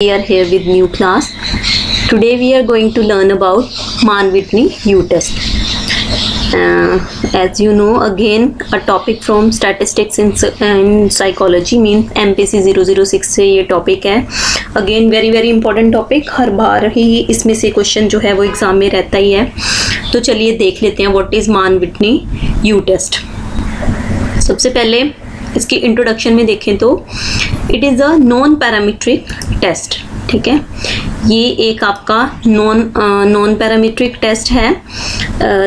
We are here with new class. Today we are going to learn about Mann-Whitney U-test. As you know, again a topic from statistics in psychology, means MPC 006 से ये topic है. Again very important topic. हर बार ही इसमें से question जो है वो exam में रहता ही है. तो चलिए देख लेते हैं व्हाट इज Mann-Whitney U-test. सबसे पहले इसकी इंट्रोडक्शन में देखें तो it is a non parametric test. ठीक है, ये एक आपका नॉन पैरामीट्रिक टेस्ट है.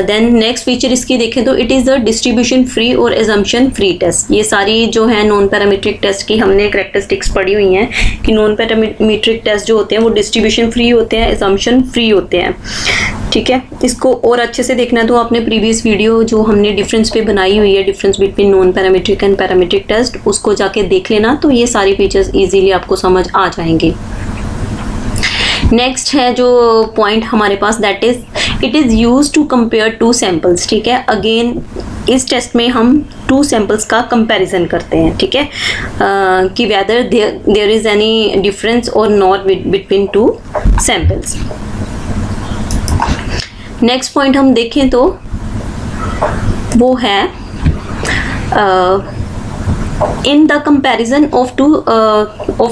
देन नेक्स्ट फीचर इसकी देखें तो it is a distribution free और एजम्पशन फ्री टेस्ट. ये सारी जो है नॉन पैरामीट्रिक टेस्ट की हमने कैरेक्टरिस्टिक्स पढ़ी हुई हैं कि नॉन पैरामीट्रिक टेस्ट जो होते हैं वो डिस्ट्रीब्यूशन फ्री होते हैं, एजम्पशन फ्री होते हैं. ठीक है, इसको और अच्छे से देखना है तो आपने प्रीवियस वीडियो जो हमने डिफरेंस पे बनाई हुई है, difference between non parametric and parametric test, उसको जाके देख लेना तो ये सारी फीचर्स इजीली आपको समझ आ जाएंगे. नेक्स्ट है जो पॉइंट हमारे पास, that is it is use to compare two samples. ठीक है, अगेन इस टेस्ट में हम टू सैम्पल्स का कंपैरिजन करते हैं. ठीक है, कि whether there is any difference और not between two samples. Next point हम देखें तो वो है in the comparison of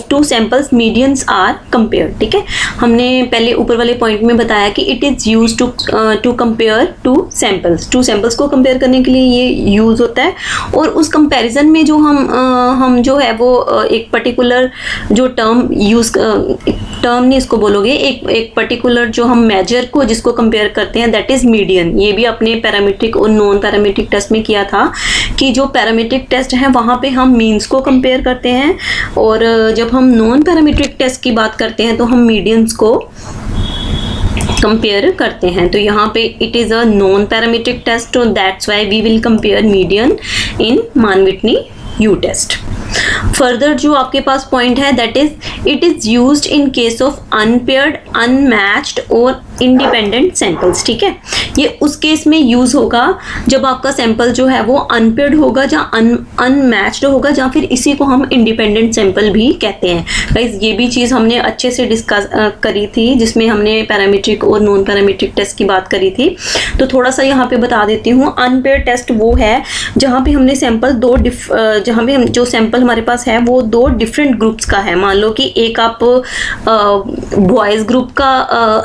two samples medians are compare. ठीक है, हमने पहले ऊपर वाले पॉइंट में बताया कि it is use to compare two samples को कंपेयर करने के लिए ये यूज़ होता है. और उस कंपैरिजन में जो हम जो है वो एक पर्टिकुलर जो टर्म नहीं इसको बोलोगे, एक पर्टिकुलर जो हम मेजर को जिसको कंपेयर करते हैं दैट इज़ मीडियन. ये भी अपने पैरामीट्रिक और नॉन पैरामीट्रिक टेस्ट में किया था कि जो पैरामीट्रिक टेस्ट है वहाँ पे हम मीन्स को कंपेयर करते हैं, और जब हम नॉन पैरामीट्रिक टेस्ट की बात करते हैं तो हम मीडियंस को कंपेयर करते हैं. तो यहाँ पे it is a non parametric test, तो that's why we will compare median in Mann-Whitney U test. Further जो आपके पास पॉइंट है that is it is used in case of unpaired, unmatched और इंडिपेंडेंट सैंपल्स. ठीक है, ये उस केस में यूज होगा जब आपका सैंपल जो है वो अनपेयर्ड होगा या अनमैच्ड होगा, या फिर इसी को हम इंडिपेंडेंट सैंपल भी कहते हैं. गाइस ये भी चीज़ हमने अच्छे से डिस्कस करी थी जिसमें हमने पैरामीट्रिक और नॉन पैरामीट्रिक टेस्ट की बात करी थी. तो थोड़ा सा यहाँ पे बता देती हूँ. अनपेयर्ड टेस्ट वो है जहाँ पे हमने सैंपल जहाँ पे जो सैंपल हमारे पास है वो दो डिफरेंट ग्रुप्स का है. मान लो कि एक आप बॉयज़ ग्रुप का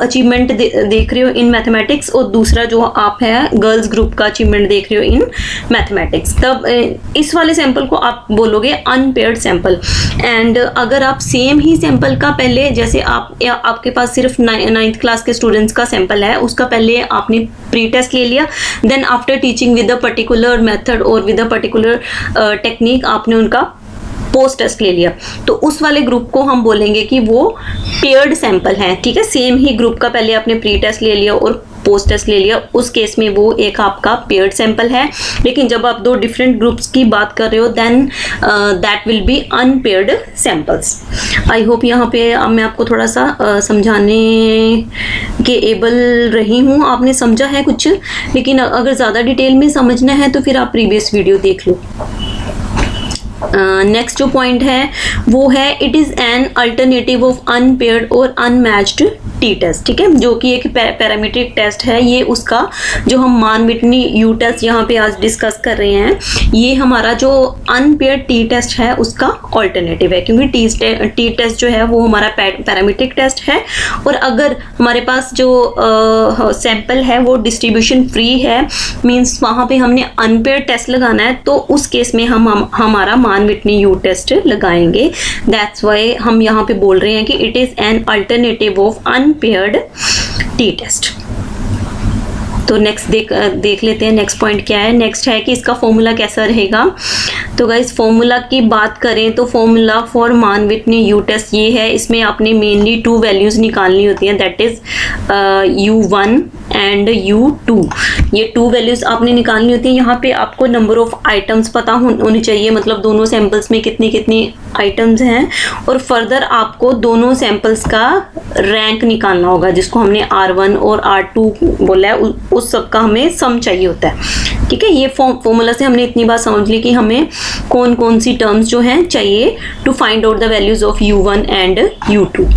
अचीवमेंट देख रहे हो इन मैथमेटिक्स, और दूसरा जो आप है गर्ल्स ग्रुप का अचीवमेंट देख रहे हो इन मैथमेटिक्स. तब इस वाले सैंपल को आप बोलोगे अनपेयर्ड सैंपल. एंड अगर आप सेम ही सैंपल का पहले, जैसे आपके पास सिर्फ 9th क्लास के स्टूडेंट्स का सैंपल है, उसका पहले आपने प्री टेस्ट ले लिया, then after teaching with a particular method और विद अ पर्टिकुलर टेक्निक आपने उनका पोस्ट टेस्ट ले लिया, तो उस वाले ग्रुप को हम बोलेंगे कि वो पेयर्ड सैंपल है. ठीक है, सेम ही ग्रुप का पहले आपने प्री टेस्ट ले लिया और पोस्ट टेस्ट ले लिया, उस केस में वो एक आपका पेयर्ड सैंपल है. लेकिन जब आप दो डिफरेंट ग्रुप्स की बात कर रहे हो then that will be unpaired samples. I hope यहाँ पे अब मैं आपको थोड़ा सा समझाने के एबल रही हूँ. आपने समझा है कुछ, लेकिन अगर ज़्यादा डिटेल में समझना है तो फिर आप प्रीवियस वीडियो देख लो. नेक्स्ट जो पॉइंट है वो है it is an alternative of unpaired और अनमैच्ड टी टेस्ट. ठीक है, जो कि एक पैरामीट्रिक टेस्ट है. ये उसका जो हम Mann-Whitney U टेस्ट यहाँ पे आज डिस्कस कर रहे हैं, ये हमारा जो अनपेयर्ड टी टेस्ट है उसका ऑल्टरनेटिव है, क्योंकि टी टेस्ट जो है वो हमारा पैरामीट्रिक टेस्ट है. और अगर हमारे पास जो सैंपल है वो डिस्ट्रीब्यूशन फ्री है, मीन्स वहाँ पे हमने अनपेयर्ड टेस्ट लगाना है, तो उस केस में हम हमारा Mann-Whitney U टेस्ट लगाएंगे. दैट्स वाई हम यहाँ पे बोल रहे हैं कि it is an alternative of unpaired T test. तो नेक्स्ट देख लेते हैं नेक्स्ट पॉइंट क्या है. नेक्स्ट है कि इसका फॉर्मूला कैसा रहेगा. तो गाइस फॉर्मूला की बात करें तो formula for Mann-Whitney U test ये है. इसमें आपने मेनली 2 वैल्यूज़ निकालनी होती हैं, that is U1 and U2. ये 2 वैल्यूज़ आपने निकालनी होती हैं. यहाँ पे आपको नंबर ऑफ आइटम्स पता होनी चाहिए, मतलब दोनों सैम्पल्स में कितनी कितनी आइटम्स हैं, और फर्दर आपको दोनों सैम्पल्स का रैंक निकालना होगा जिसको हमने R1 और R2 बोला है, उस सब का हमें सम चाहिए होता है। ठीक है, ये फॉर्मूला से हमने इतनी बात समझ ली कि हमें कौन कौन सी टर्म्स जो हैं चाहिए to find out the values of u1 and u2।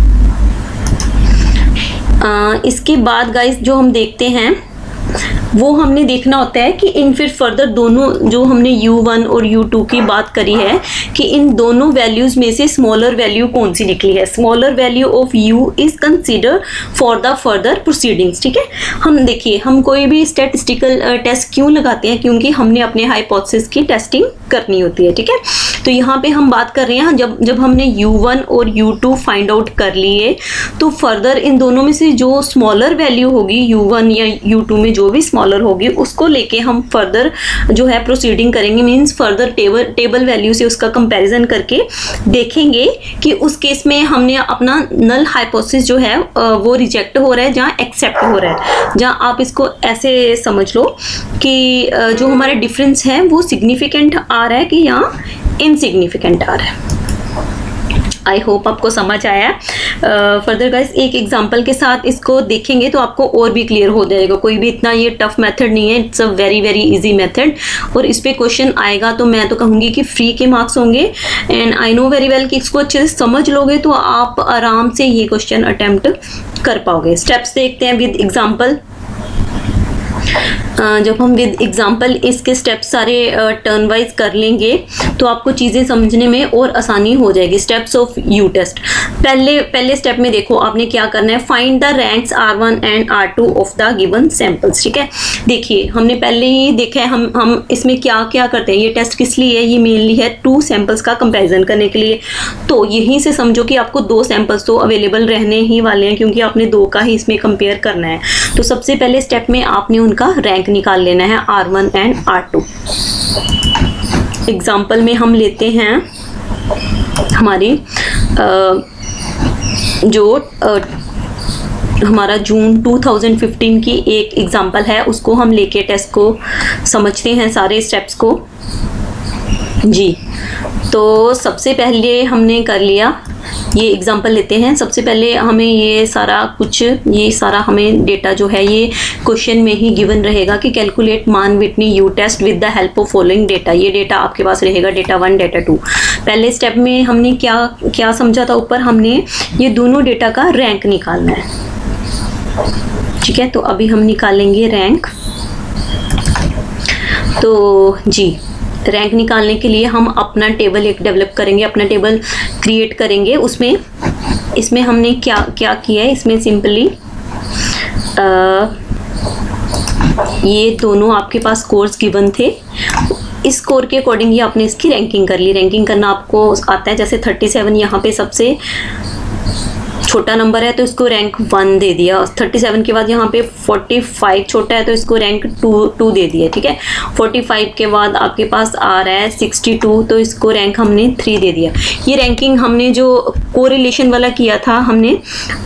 इसके बाद गाइस जो हम देखते हैं वो हमने देखना होता है कि इन फिर फर्दर दोनों जो हमने u1 और u2 की बात करी है कि इन दोनों वैल्यूज में से स्मॉलर वैल्यू कौन सी निकली है। Smaller value of u is consider for the further proceedings. ठीक है, हम देखिए हम कोई भी स्टैटिस्टिकल टेस्ट क्यों लगाते हैं, क्योंकि हमने अपने हाइपोथेसिस की टेस्टिंग करनी होती है। ठीक है, तो यहाँ पे हम बात कर रहे हैं जब हमने u1 और u2 फाइंड आउट कर लिए तो फर्दर इन दोनों में से जो स्मॉलर वैल्यू होगी u1 या u2 में जो भी स्मॉलर होगी उसको लेके हम फर्दर जो है प्रोसीडिंग करेंगे। मींस फर्दर टेबल वैल्यू से उसका कंपैरिजन करके देखेंगे कि उस केस में हमने अपना नल हाइपोथेसिस जो है वो रिजेक्ट हो रहा है जहाँ एक्सेप्ट हो रहा है। जहाँ आप इसको ऐसे समझ लो कि जो हमारा डिफरेंस है वो सिग्निफिकेंट आ रहा है कि यहाँ इनसिग्निफिकेंट आ रहा है। आई होप आपको समझ आया। फर्दर गाइस एक एग्जांपल के साथ इसको देखेंगे तो आपको और भी क्लियर हो जाएगा। कोई भी इतना ये टफ मेथड नहीं है, it's a very very easy method. और इस पे क्वेश्चन आएगा तो मैं तो कहूँगी कि फ्री के मार्क्स होंगे and I know very well कि इसको अच्छे से समझ लोगे तो आप आराम से ये क्वेश्चन अटेम्प्ट कर पाओगे। स्टेप्स देखते हैं विद एग्जाम्पल। जब हम विद एग्जाम्पल इसके स्टेप्स सारे टर्न वाइज कर लेंगे तो आपको चीज़ें समझने में और आसानी हो जाएगी। Steps of U test. पहले स्टेप में देखो आपने क्या करना है, find the ranks R1 and R2 of the given samples. ठीक है, देखिए हमने पहले ही देखा है हम इसमें क्या क्या करते हैं। ये टेस्ट किस लिए है, ये मेनली है 2 सैंपल्स का कंपैरिजन करने के लिए। तो यहीं से समझो कि आपको 2 सैंपल्स तो अवेलेबल रहने ही वाले हैं क्योंकि आपने 2 का ही इसमें कंपेयर करना है। तो सबसे पहले स्टेप में आपने उनका रैंक निकाल लेना है R1 एंड R2। एग्जाम्पल में हम लेते हैं हमारी हमारा जून 2015 की एक एग्जाम्पल है, उसको हम लेके टेस्ट को समझते हैं सारे स्टेप्स को जी। तो सबसे पहले हमने कर लिया, ये एग्जांपल लेते हैं। सबसे पहले हमें ये सारा हमें डेटा जो है ये क्वेश्चन में ही गिवन रहेगा कि calculate Mann Whitney U test with the help of following data. ये डेटा आपके पास रहेगा, डेटा 1 डेटा 2। पहले स्टेप में हमने क्या समझा था, ऊपर हमने ये दोनों डेटा का रैंक निकालना है। ठीक है, तो अभी हम निकालेंगे रैंक। तो जी रैंक निकालने के लिए हम अपना टेबल एक डेवलप करेंगे, अपना टेबल क्रिएट करेंगे। इसमें हमने क्या किया है, इसमें सिंपली ये दोनों आपके पास स्कोर्स गिवन थे, इस स्कोर के अकॉर्डिंग ही आपने इसकी रैंकिंग कर ली। रैंकिंग करना आपको आता है, जैसे 37 यहाँ पे सबसे छोटा नंबर है तो इसको रैंक 1 दे दिया। 37 के बाद यहाँ पे 45 छोटा है तो इसको रैंक 2 दे दिया। ठीक है, 45 के बाद आपके पास आ रहा है 62 तो इसको रैंक हमने 3 दे दिया। ये रैंकिंग हमने जो कोरिलेशन वाला किया था, हमने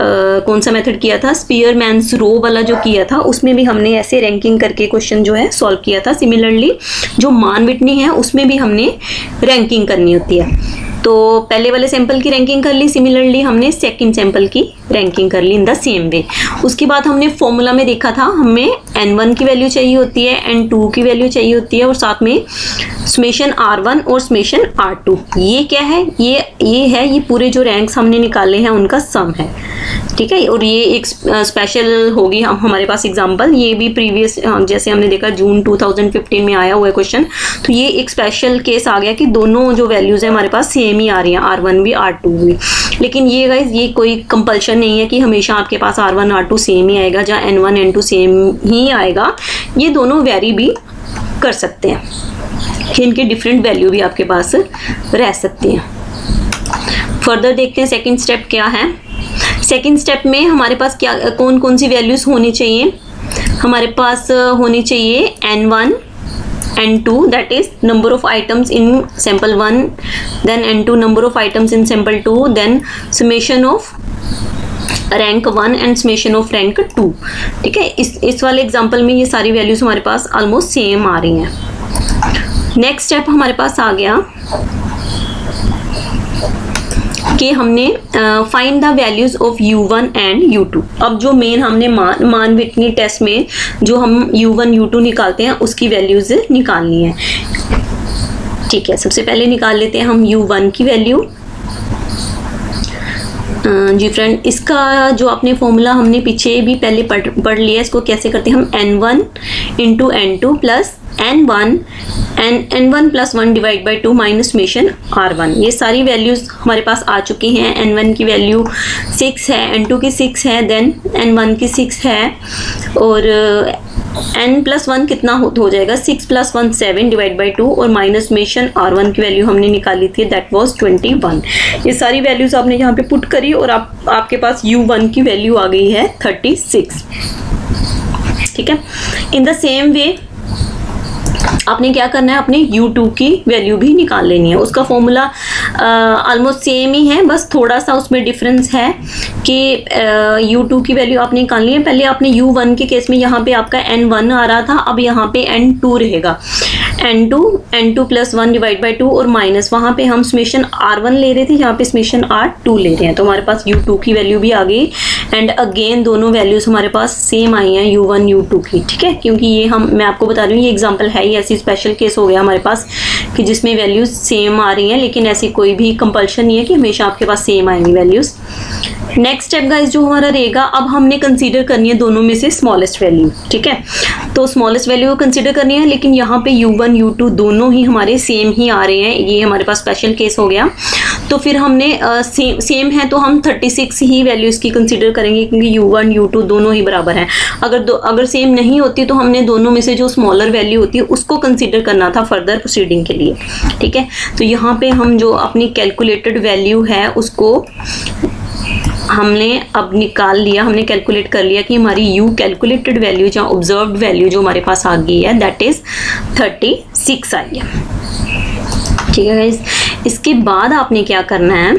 कौन सा मेथड किया था, स्पीयरमैन्स रो वाला जो किया था, उसमें भी हमने ऐसे रैंकिंग करके क्वेश्चन जो है सॉल्व किया था। सिमिलरली जो मान विटनी है उसमें भी हमने रैंकिंग करनी होती है। तो पहले वाले सैंपल की रैंकिंग कर ली, सिमिलरली हमने सेकंड सैंपल की रैंकिंग कर ली इन द सेम वे। उसके बाद हमने फॉर्मूला में देखा था हमें n1 की वैल्यू चाहिए होती है, n2 की वैल्यू चाहिए होती है और साथ में समेशन R1 और समेशन R2। ये क्या है, ये पूरे जो रैंक्स हमने निकाले हैं उनका सम है। ठीक है, और ये एक स्पेशल होगी हमारे पास एग्जांपल, ये भी प्रीवियस जैसे हमने देखा जून 2015 में आया हुआ है क्वेश्चन, तो ये एक स्पेशल केस आ गया कि दोनों जो वैल्यूज़ हैं हमारे पास सेम ही आ रही हैं, R1 भी R2 भी। लेकिन ये गाइस ये कोई कंपल्शन नहीं है कि हमेशा आपके पास R1 R2 सेम ही आएगा, जहाँ N1 N2 सेम ही आएगा। ये दोनों वेरी भी कर सकते हैं, इनके डिफरेंट वैल्यू भी आपके पास रह सकती हैं। फर्दर देखते हैं सेकेंड स्टेप क्या है। सेकेंड स्टेप में हमारे पास कौन कौन सी वैल्यूज़ होनी चाहिए, हमारे पास होनी चाहिए N1 N2 that is number of items in sample 1, then N2 number of items in sample 2, then summation of rank 1 and summation of rank 2। ठीक है, इस वाले एग्जांपल में ये सारी वैल्यूज हमारे पास ऑलमोस्ट सेम आ रही हैं। नेक्स्ट स्टेप हमारे पास आ गया कि हमने find the values of U1 and U2। अब जो मेन हमने मान विटनी टेस्ट में जो हम U1 U2 निकालते हैं उसकी वैल्यूज निकालनी है। ठीक है, सबसे पहले निकाल लेते हैं हम U1 की वैल्यू। जी फ्रेंड, इसका जो आपने फॉर्मूला हमने पीछे भी पहले पढ़ लिया, इसको कैसे करते हैं हम N1 into N2 plus N1 plus 1 divide by 2 minus summation R1। ये सारी वैल्यूज हमारे पास आ चुकी हैं। N1 की वैल्यू 6 है, N2 की 6 है, देन N1 की 6 है, और n प्लस 1 कितना हो जाएगा, 6 प्लस 1 7 डिवाइड बाई 2, और माइनस समेशन R1 की वैल्यू हमने निकाली थी, दैट वाज 21। ये सारी वैल्यूज आपने यहाँ पे पुट करी और आपके पास U1 की वैल्यू आ गई है 36। ठीक है, इन द सेम वे आपने क्या करना है, अपने U2 की वैल्यू भी निकाल लेनी है। उसका फॉर्मूला ऑलमोस्ट सेम ही है, बस थोड़ा सा उसमें डिफरेंस है कि U2 की वैल्यू आपने निकालनी है। पहले आपने U1 के केस में यहाँ पे आपका N1 आ रहा था, अब यहाँ पे N2 रहेगा। N2 प्लस 1 डिवाइड बाई 2 और माइनस, वहाँ पे हम समेशन R1 ले रहे थे, यहाँ पे समेशन R2 ले रहे हैं, तो हमारे पास U2 की वैल्यू भी आ गई। एंड अगेन दोनों वैल्यूज हमारे पास सेम आई हैं U1 U2 की। ठीक है, क्योंकि ये मैं आपको बता रही हूँ, ये एग्जाम्पल है ही ऐसी स्पेशल केस हो गया हमारे पास कि जिसमें वैल्यूज सेम आ रही हैं, लेकिन ऐसी कोई भी कंपल्शन नहीं है कि हमेशा आपके पास सेम आएंगी वैल्यूज। नेक्स्ट स्टेप गाइस जो हमारा रहेगा, अब हमने कंसीडर करनी है दोनों में से स्मॉलेस्ट वैल्यू। ठीक है, तो स्मॉलेस्ट वैल्यू को कंसीडर करनी है, लेकिन यहाँ पे U1 U2 दोनों ही हमारे सेम ही आ रहे हैं, ये हमारे पास स्पेशल केस हो गया। तो फिर हमने सेम है तो हम 36 ही वैल्यूज की कंसीडर करेंगे, क्योंकि U1 U2 दोनों ही बराबर हैं। अगर सेम नहीं होती तो हमने दोनों में से जो स्मॉलर वैल्यू होती है उसको कंसीडर करना था फर्दर प्रोसीडिंग के लिए। ठीक है, तो यहाँ पे हम जो अपनी कैलकुलेटेड वैल्यू है उसको हमने अब निकाल लिया, हमने कैलकुलेट कर लिया कि हमारी U कैलकुलेटेड वैल्यू या ऑब्जर्व्ड वैल्यू जो हमारे पास आ गई है, दैट इज 36 आई है। ठीक है गाइस, इसके बाद आपने क्या करना है,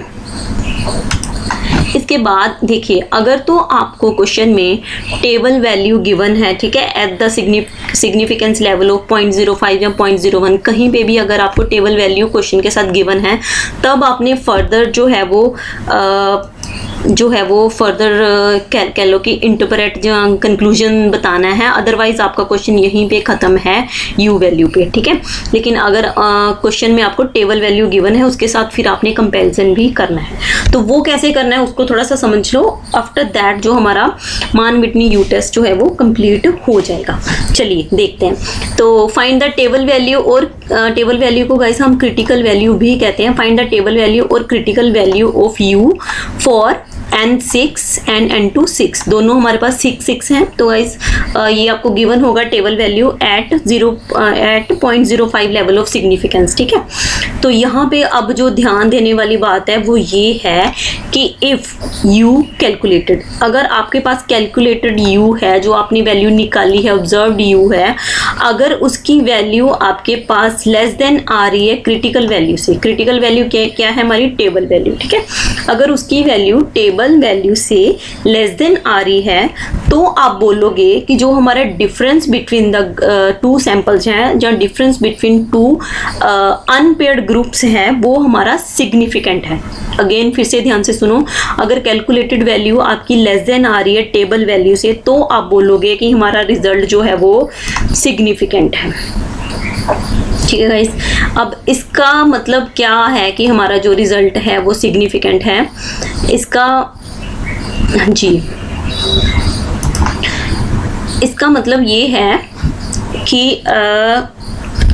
इसके बाद देखिए, अगर तो आपको क्वेश्चन में टेबल वैल्यू गिवन है, ठीक है, at the significance level of 0.05 या 0.01, कहीं पे भी अगर आपको टेबल वैल्यू क्वेश्चन के साथ गिवन है, तब आपने फर्दर जो है वो फर्दर कह लो कि इंटरप्रेट कंक्लूजन बताना है। अदरवाइज आपका क्वेश्चन यहीं पे ख़त्म है U वैल्यू पे। ठीक है, लेकिन अगर क्वेश्चन में आपको टेबल वैल्यू गिवन है, उसके साथ फिर आपने कंपैरिजन भी करना है। तो वो कैसे करना है उसको थोड़ा सा समझ लो। आफ्टर दैट जो हमारा मान विटनी U टेस्ट जो है वो कंप्लीट हो जाएगा। चलिए देखते हैं। तो फाइंड द टेबल वैल्यू, और टेबल वैल्यू को गाइस हम क्रिटिकल वैल्यू भी कहते हैं। फाइंड द टेबल वैल्यू और critical value of U for N6 and N2 6, दोनों हमारे पास 6 हैं। तो गाइस ये आपको गिवन होगा table value at 0.05 level of significance. ठीक है, तो यहाँ पे अब जो ध्यान देने वाली बात है वो ये है कि इफ़ U कैलकुलेटेड, अगर आपके पास कैलकुलेटेड U है, जो आपने वैल्यू निकाली है, ऑब्जर्व्ड U है, अगर उसकी वैल्यू आपके पास लेस देन आ रही है क्रिटिकल वैल्यू से, क्रिटिकल वैल्यू क्या है हमारी टेबल वैल्यू। ठीक है, अगर उसकी वैल्यू टेबल वैल्यू से लेस देन आ रही है, तो आप बोलोगे कि जो हमारा difference between the two samples हैं, या difference between to unpaired groups हैं, वो हमारा सिग्निफिकेंट है। अगेन फिर से ध्यान से सुनो, अगर कैलकुलेटेड वैल्यू आपकी लेस देन आ रही है टेबल वैल्यू से, तो आप बोलोगे कि हमारा रिजल्ट जो है वो सिग्निफिकेंट है। ठीक है गाइस, अब इसका मतलब क्या है कि हमारा जो रिजल्ट है वो सिग्निफिकेंट है। इसका मतलब ये है कि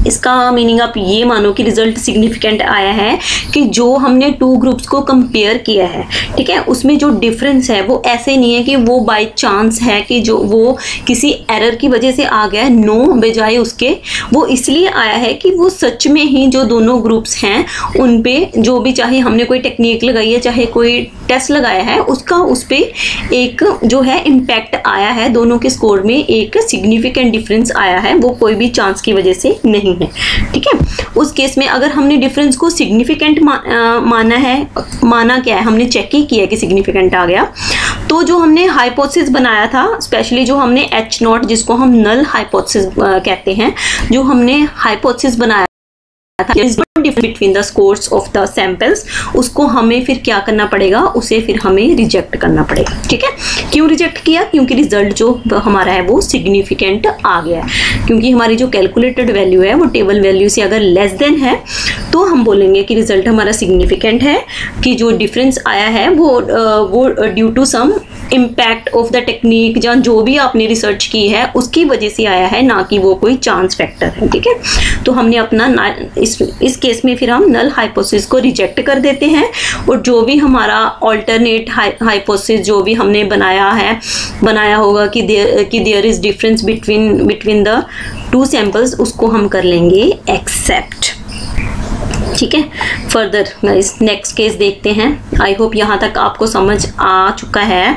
इसका मीनिंग आप ये मानो कि रिजल्ट सिग्निफिकेंट आया है कि जो हमने टू ग्रुप्स को कंपेयर किया है, ठीक है, उसमें जो डिफरेंस है वो ऐसे नहीं है कि वो बाय चांस है कि जो वो किसी एरर की वजह से आ गया है। नो, बजाय उसके वो इसलिए आया है कि वो सच में ही जो दोनों ग्रुप्स हैं उन पे जो भी, चाहे हमने कोई टेक्निक लगाई है, चाहे कोई टेस्ट लगाया है, उसका उस पर एक जो है इम्पैक्ट आया है, दोनों के स्कोर में एक सिग्निफिकेंट डिफरेंस आया है, वो कोई भी चांस की वजह से नहीं है। ठीक है, उस केस में अगर हमने डिफरेंस को सिग्निफिकेंट माना क्या है, हमने चेक ही किया कि सिग्निफिकेंट आ गया, तो जो हमने हाइपोथेसिस बनाया था, स्पेशली जो हमने H0 जिसको हम नल हाइपोथेसिस कहते हैं, जो हमने हाइपोथेसिस बनाया between the scores of the samples, उसको हमें फिर क्या करना पड़ेगा, उसे फिर हमें रिजेक्ट करना पड़ेगा। ठीक है, क्यों रिजेक्ट किया? क्योंकि रिजल्ट जो हमारा है वो सिग्निफिकेंट आ गया है। क्योंकि हमारी जो कैलकुलेटेड वैल्यू है वो टेबल वैल्यू से अगर लेस देन है तो हम बोलेंगे कि रिजल्ट हमारा सिग्निफिकेंट है, कि जो डिफरेंस आया है वो due to some impact of the technique, या जो भी आपने रिसर्च की है उसकी वजह से आया है, ना कि वो कोई चांस फैक्टर है। ठीक है, तो हमने अपना इस केस में फिर हम नल हाइपोथेसिस को रिजेक्ट कर देते हैं, और जो भी हमारा ऑल्टरनेट हाइपोथेसिस जो भी हमने बनाया होगा कि there is difference between the two samples, उसको हम कर लेंगे एक्सेप्ट। ठीक है, फर्दर गाइस नेक्स्ट केस देखते हैं। आई होप यहाँ तक आपको समझ आ चुका है,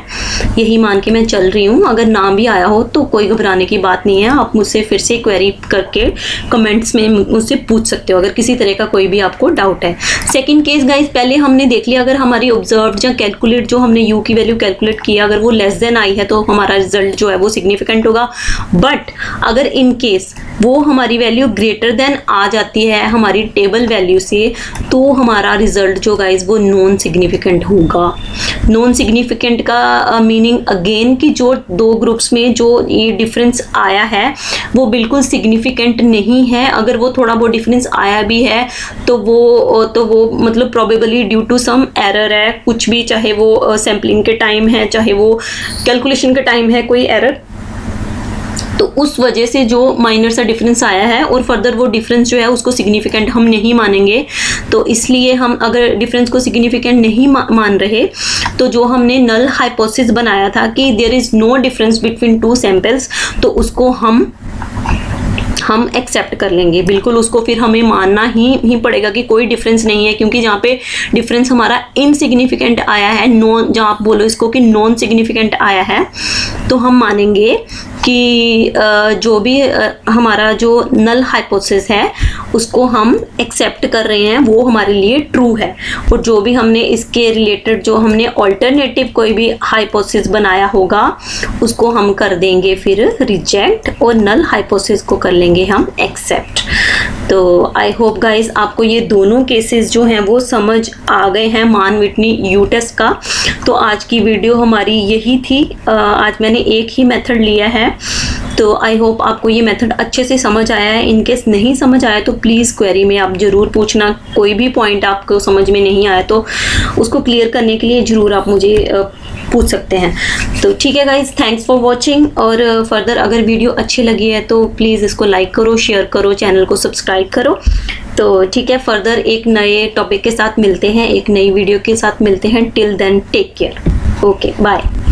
यही मान के मैं चल रही हूँ। अगर ना भी आया हो तो कोई घबराने की बात नहीं है, आप मुझसे फिर से क्वेरी करके कमेंट्स में मुझसे पूछ सकते हो अगर किसी तरह का कोई भी आपको डाउट है। सेकंड केस गाइस, पहले हमने देख लिया, अगर हमारी ऑब्जर्व या कैलकुलेट जो हमने यू की वैल्यू कैलकुलेट किया अगर वो लेस देन आई है तो हमारा रिजल्ट जो है वो सिग्निफिकेंट होगा। बट अगर इन केस वो हमारी वैल्यू ग्रेटर देन आ जाती है हमारी टेबल वैल्यू से, तो हमारा रिजल्ट जो गाइस वो नॉन सिग्निफिकेंट होगा। नॉन सिग्निफिकेंट का मीनिंग अगेन कि जो दो ग्रुप्स में जो ये डिफरेंस आया है वो बिल्कुल सिग्निफिकेंट नहीं है। अगर वो थोड़ा बहुत डिफरेंस आया भी है तो वो मतलब probably due to some error है, कुछ भी, चाहे वो सैम्पलिंग के टाइम है चाहे वो कैलकुलेशन के टाइम है, कोई एरर, तो उस वजह से जो माइनर सा डिफरेंस आया है और फर्दर वो डिफरेंस जो है उसको सिग्निफिकेंट हम नहीं मानेंगे। तो इसलिए हम अगर डिफरेंस को सिग्निफिकेंट नहीं मान रहे तो जो हमने नल हाइपोथेसिस बनाया था कि there is no difference between two samples, तो उसको हम एक्सेप्ट कर लेंगे। बिल्कुल उसको फिर हमें मानना ही पड़ेगा कि कोई डिफरेंस नहीं है, क्योंकि जहाँ पे डिफरेंस हमारा इनसिग्निफिकेंट आया है, जहाँ आप बोलो इसको कि नॉन सिग्निफिकेंट आया है, तो हम मानेंगे कि जो भी हमारा जो नल हाइपोथेसिस है उसको हम एक्सेप्ट कर रहे हैं, वो हमारे लिए ट्रू है। और जो भी हमने इसके रिलेटेड जो हमने ऑल्टरनेटिव कोई भी हाइपोथेसिस बनाया होगा उसको हम कर देंगे फिर रिजेक्ट, और नल हाइपोथेसिस को कर लेंगे हम एक्सेप्ट। तो आई होप गाइस आपको ये दोनों केसेस जो हैं वो समझ आ गए हैं मान विटनी यू टेस्ट का। तो आज की वीडियो हमारी यही थी। आज मैंने एक ही मेथड लिया है, तो आई होप आपको ये मेथड अच्छे से समझ आया है। इनकेस नहीं समझ आया तो प्लीज़ क्वेरी में आप ज़रूर पूछना। कोई भी पॉइंट आपको समझ में नहीं आया तो उसको क्लियर करने के लिए ज़रूर आप मुझे पूछ सकते हैं। तो ठीक है गाइज, थैंक्स फॉर वॉचिंग। और फर्दर अगर वीडियो अच्छी लगी है तो प्लीज़ इसको लाइक करो, शेयर करो, चैनल को सब्सक्राइब करो। तो ठीक है, फर्दर एक नए टॉपिक के साथ मिलते हैं, एक नई वीडियो के साथ मिलते हैं। Till then take care, okay bye.